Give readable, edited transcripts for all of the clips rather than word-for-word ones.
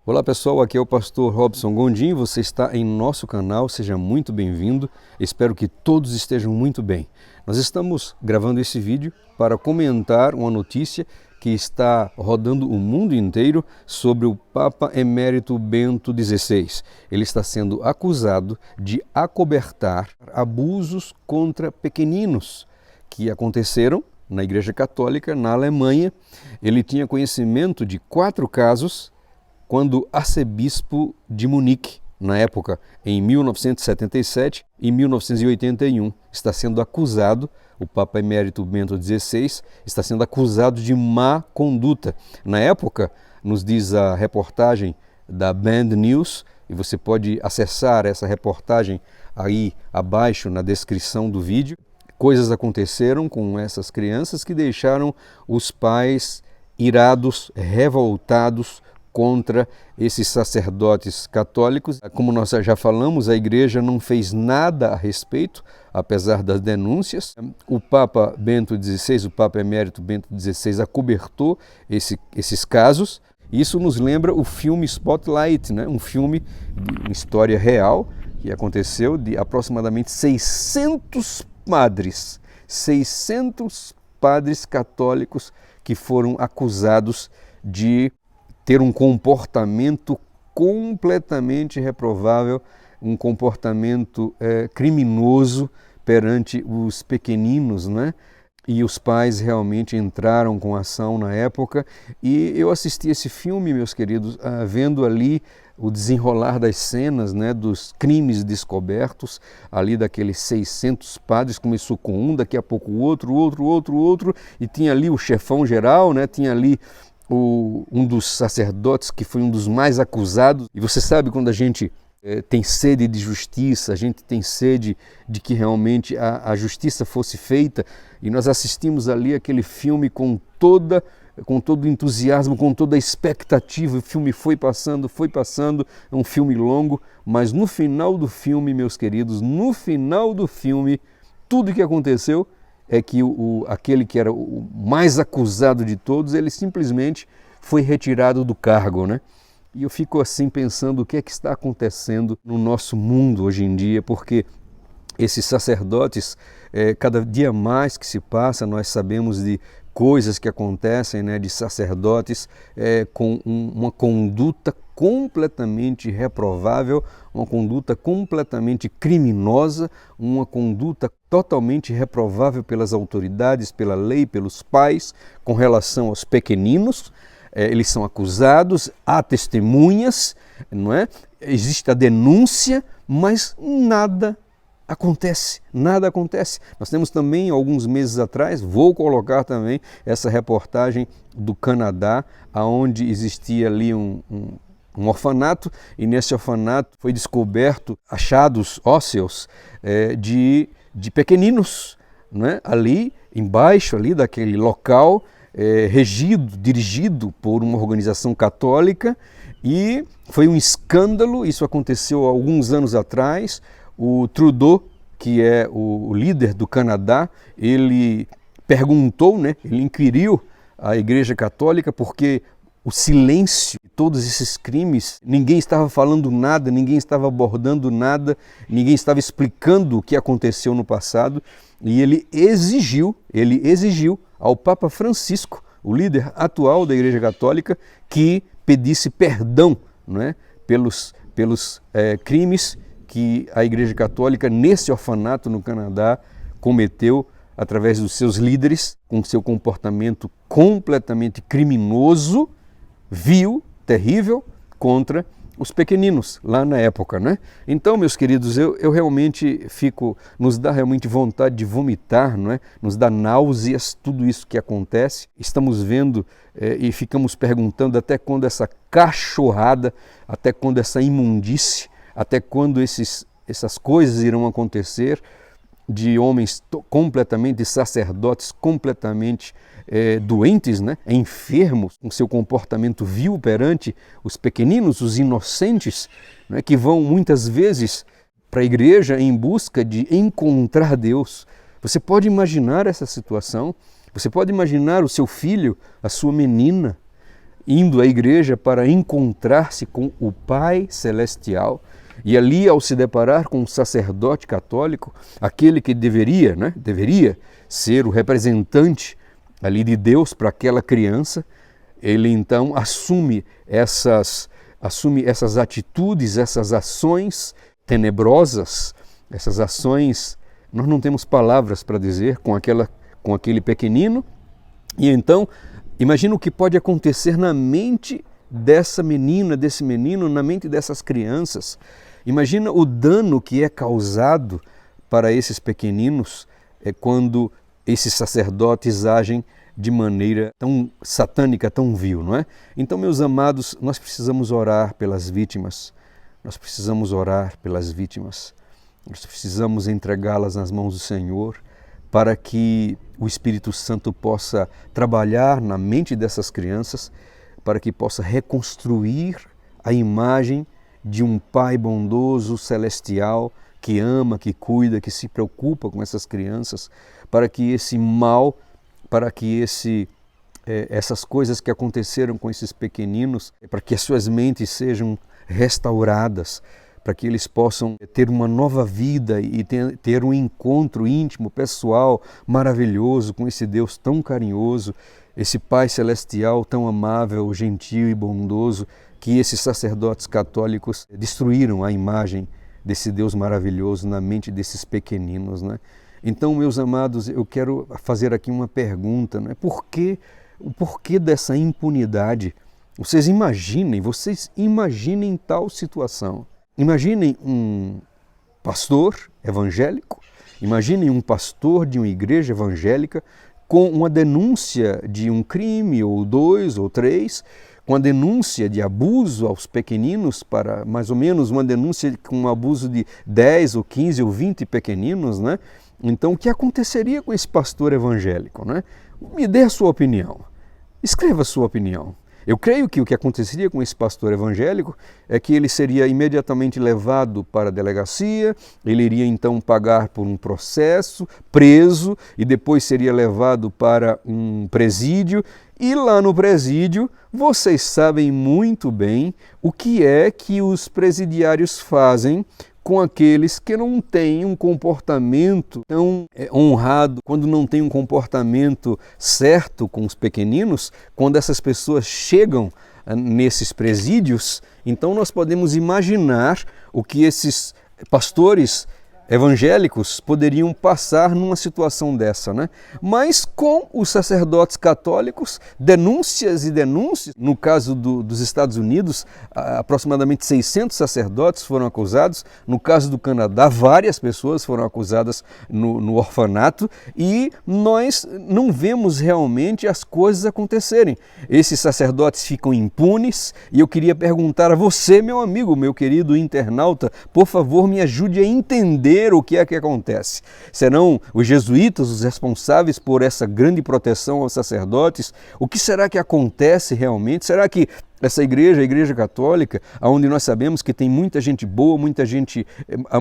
Olá pessoal, aqui é o pastor Robson Gondim, você está em nosso canal, seja muito bem-vindo, espero que todos estejam muito bem. Nós estamos gravando esse vídeo para comentar uma notícia que está rodando o mundo inteiro sobre o Papa Emérito Bento XVI. Ele está sendo acusado de acobertar abusos contra pequeninos que aconteceram na Igreja Católica, na Alemanha. Ele tinha conhecimento de 4 casos quando arcebispo de Munique, na época, em 1977 e 1981, está sendo acusado, o Papa Emérito Bento XVI está sendo acusado de má conduta. Na época, nos diz a reportagem da Band News, e você pode acessar essa reportagem aí abaixo na descrição do vídeo, coisas aconteceram com essas crianças que deixaram os pais irados, revoltados, contra esses sacerdotes católicos. Como nós já falamos, a igreja não fez nada a respeito, apesar das denúncias. O Papa Bento XVI, o Papa Emérito Bento XVI, acobertou esses casos. Isso nos lembra o filme Spotlight, né? Um filme de história real que aconteceu de aproximadamente 600 padres católicos que foram acusados de ter um comportamento completamente reprovável, um comportamento criminoso perante os pequeninos, né? E os pais realmente entraram com ação na época. E eu assisti esse filme, meus queridos, vendo ali o desenrolar das cenas, né, dos crimes descobertos, ali daqueles 600 padres, começou com um, daqui a pouco o outro, e tinha ali o chefão geral, né, tinha ali um dos sacerdotes que foi um dos mais acusados. E você sabe, quando a gente tem sede de justiça, a gente tem sede de que realmente a justiça fosse feita, e nós assistimos ali aquele filme com todo o entusiasmo, com toda a expectativa. O filme foi passando, é um filme longo, mas no final do filme, meus queridos, no final do filme, tudo o que aconteceu é que aquele que era o mais acusado de todos, ele simplesmente foi retirado do cargo, né? E eu fico assim pensando o que é que está acontecendo no nosso mundo hoje em dia, porque esses sacerdotes, cada dia mais que se passa, nós sabemos de coisas que acontecem, né, de sacerdotes com uma conduta completamente reprovável, uma conduta completamente criminosa, uma conduta totalmente reprovável pelas autoridades, pela lei, pelos pais, com relação aos pequeninos. Eles são acusados, há testemunhas, não é? Existe a denúncia, mas nada acontece. Nós temos também, alguns meses atrás, vou colocar também essa reportagem do Canadá, onde existia ali um orfanato, e nesse orfanato foi descoberto achados ósseos de pequeninos, né? Ali embaixo ali daquele local, dirigido por uma organização católica, e foi um escândalo. Isso aconteceu há alguns anos atrás. O Trudeau, que é o líder do Canadá, ele perguntou, né? Ele inquiriu a Igreja Católica porque o silêncio de todos esses crimes, ninguém estava falando nada, ninguém estava abordando nada, ninguém estava explicando o que aconteceu no passado, e ele exigiu ao Papa Francisco, o líder atual da Igreja Católica, que pedisse perdão, não é, pelos crimes que a Igreja Católica, nesse orfanato no Canadá, cometeu através dos seus líderes, com seu comportamento completamente criminoso, vil, terrível, contra os pequeninos, lá na época, né? Então, meus queridos, eu realmente nos dá realmente vontade de vomitar, não é? Nos dá náuseas, tudo isso que acontece. Estamos vendo e ficamos perguntando até quando essa cachorrada, até quando essa imundície, até quando essas coisas irão acontecer, de homens completamente, de sacerdotes completamente doentes, né? Enfermos, com seu comportamento vil perante os pequeninos, os inocentes, né? Que vão muitas vezes para a igreja em busca de encontrar Deus. Você pode imaginar essa situação? Você pode imaginar o seu filho, a sua menina, indo à igreja para encontrar-se com o Pai Celestial. E ali, ao se deparar com um sacerdote católico, aquele que deveria ser o representante ali de Deus para aquela criança, ele então assume essas atitudes, essas ações tenebrosas, essas ações, nós não temos palavras para dizer, com aquele pequenino. E então, imagina o que pode acontecer na mente dessa menina, desse menino, na mente dessas crianças. Imagina o dano que é causado para esses pequeninos quando esses sacerdotes agem de maneira tão satânica, tão vil, não é? Então, meus amados, nós precisamos orar pelas vítimas, nós precisamos orar pelas vítimas, nós precisamos entregá-las nas mãos do Senhor para que o Espírito Santo possa trabalhar na mente dessas crianças, para que possa reconstruir a imagem de um Pai bondoso, celestial, que ama, que cuida, que se preocupa com essas crianças, para que esse mal, para que essas coisas que aconteceram com esses pequeninos, para que as suas mentes sejam restauradas, para que eles possam ter uma nova vida e ter um encontro íntimo, pessoal, maravilhoso com esse Deus tão carinhoso, esse Pai Celestial tão amável, gentil e bondoso, que esses sacerdotes católicos destruíram a imagem desse Deus maravilhoso na mente desses pequeninos, né? Então, meus amados, eu quero fazer aqui uma pergunta, né? O porquê dessa impunidade? Vocês imaginem tal situação. Imaginem um pastor evangélico, imaginem um pastor de uma igreja evangélica com uma denúncia de um crime, ou 2 ou 3, com a denúncia de abuso aos pequeninos, para mais ou menos uma denúncia com um abuso de 10 ou 15 ou 20 pequeninos, né? Então, o que aconteceria com esse pastor evangélico, né? Me dê a sua opinião, escreva a sua opinião. Eu creio que o que aconteceria com esse pastor evangélico é que ele seria imediatamente levado para a delegacia, ele iria então pagar por um processo, preso, e depois seria levado para um presídio, e lá no presídio vocês sabem muito bem o que é que os presidiários fazem com aqueles que não têm um comportamento tão honrado, quando não têm um comportamento certo com os pequeninos, quando essas pessoas chegam nesses presídios. Então nós podemos imaginar o que esses pastores evangélicos poderiam passar numa situação dessa, né? Mas com os sacerdotes católicos, denúncias e denúncias. No caso dos Estados Unidos, aproximadamente 600 sacerdotes foram acusados. No caso do Canadá, várias pessoas foram acusadas no orfanato, e nós não vemos realmente as coisas acontecerem. Esses sacerdotes ficam impunes, e eu queria perguntar a você, meu amigo, meu querido internauta, por favor, me ajude a entender o que é que acontece. Serão os jesuítas os responsáveis por essa grande proteção aos sacerdotes? O que será que acontece realmente? Será que essa igreja, a Igreja Católica, onde nós sabemos que tem muita gente boa, muita gente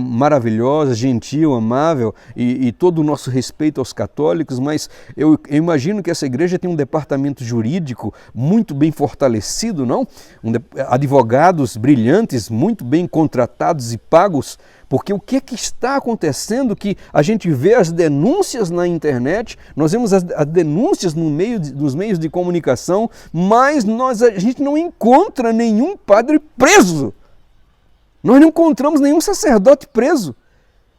maravilhosa, gentil, amável, e todo o nosso respeito aos católicos, mas eu imagino que essa igreja tem um departamento jurídico muito bem fortalecido, não? Advogados brilhantes, muito bem contratados e pagos, porque o que está acontecendo que a gente vê as denúncias na internet, nós vemos as denúncias nos meios de comunicação, mas a gente não encontra nenhum padre preso. Nós não encontramos nenhum sacerdote preso.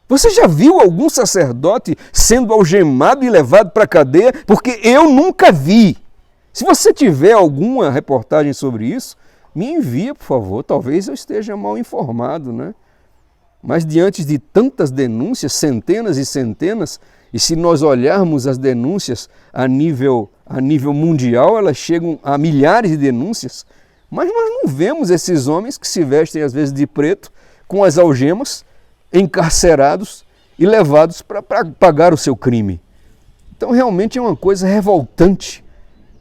Você já viu algum sacerdote sendo algemado e levado para a cadeia? Porque eu nunca vi. Se você tiver alguma reportagem sobre isso, me envia, por favor. Talvez eu esteja mal informado, né? Mas diante de tantas denúncias, centenas e centenas, e se nós olharmos as denúncias a nível mundial, elas chegam a milhares de denúncias, mas nós não vemos esses homens que se vestem às vezes de preto, com as algemas, encarcerados e levados para pagar o seu crime. Então realmente é uma coisa revoltante,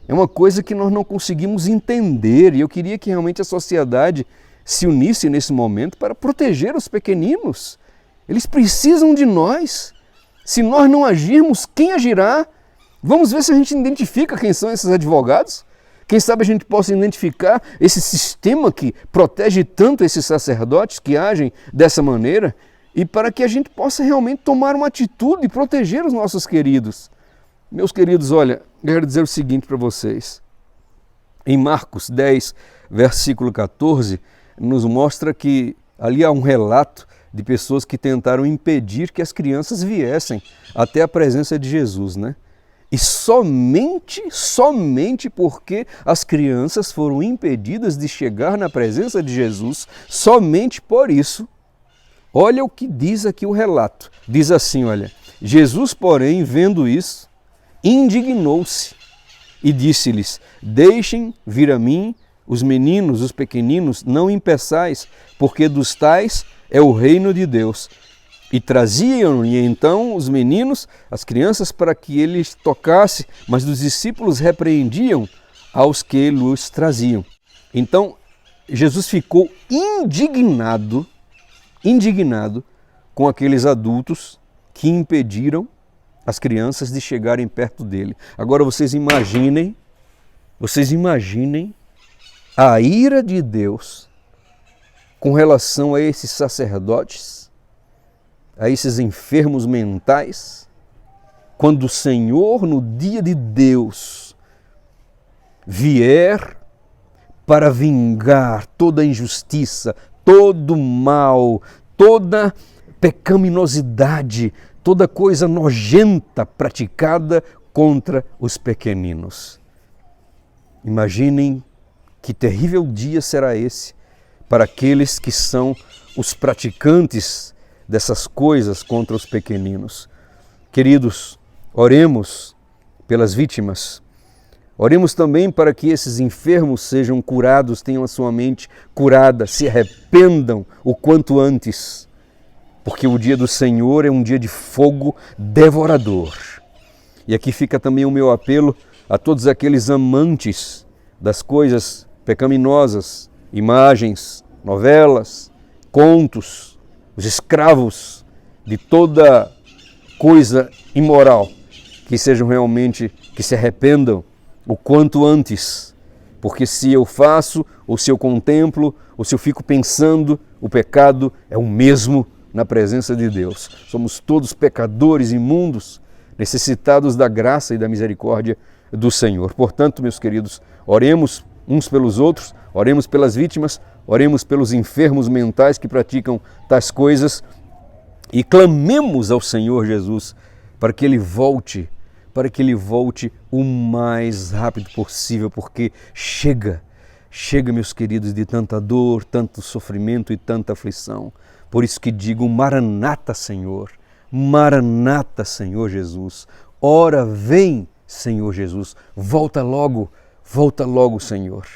é uma coisa que nós não conseguimos entender, e eu queria que realmente a sociedade se unisse nesse momento para proteger os pequeninos. Eles precisam de nós. Se nós não agirmos, quem agirá? Vamos ver se a gente identifica quem são esses advogados. Quem sabe a gente possa identificar esse sistema que protege tanto esses sacerdotes que agem dessa maneira e para que a gente possa realmente tomar uma atitude e proteger os nossos queridos. Meus queridos, olha, eu quero dizer o seguinte para vocês. Em Marcos 10, versículo 14, nos mostra que ali há um relato de pessoas que tentaram impedir que as crianças viessem até a presença de Jesus, né? E somente porque as crianças foram impedidas de chegar na presença de Jesus, somente por isso, olha o que diz aqui o relato. Diz assim, olha, Jesus, porém, vendo isso, indignou-se e disse-lhes, deixem vir a mim os meninos, os pequeninos, não impeçais, porque dos tais é o reino de Deus. E traziam-lhe então os meninos, as crianças, para que ele tocasse, mas os discípulos repreendiam aos que lhes traziam. Então, Jesus ficou indignado com aqueles adultos que impediram as crianças de chegarem perto dele. Agora vocês imaginem a ira de Deus com relação a esses sacerdotes, a esses enfermos mentais, quando o Senhor, no dia de Deus, vier para vingar toda injustiça, todo mal, toda pecaminosidade, toda coisa nojenta praticada contra os pequeninos. Imaginem que terrível dia será esse para aqueles que são os praticantes dessas coisas contra os pequeninos. Queridos, oremos pelas vítimas. Oremos também para que esses enfermos sejam curados, tenham a sua mente curada, se arrependam o quanto antes, porque o dia do Senhor é um dia de fogo devorador. E aqui fica também o meu apelo a todos aqueles amantes das coisas pecaminosas, imagens, novelas, contos, os escravos de toda coisa imoral, que sejam realmente, que se arrependam o quanto antes, porque se eu faço, ou se eu contemplo, ou se eu fico pensando, o pecado é o mesmo na presença de Deus. Somos todos pecadores imundos, necessitados da graça e da misericórdia do Senhor. Portanto, meus queridos, oremos uns pelos outros, oremos pelas vítimas, oremos pelos enfermos mentais que praticam tais coisas e clamemos ao Senhor Jesus para que Ele volte o mais rápido possível, porque chega, meus queridos, de tanta dor, tanto sofrimento e tanta aflição. Por isso que digo, Maranata, Senhor Jesus, ora vem, Senhor Jesus, volta logo, Senhor.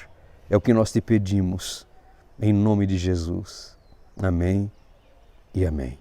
É o que nós te pedimos. Em nome de Jesus. Amém e amém.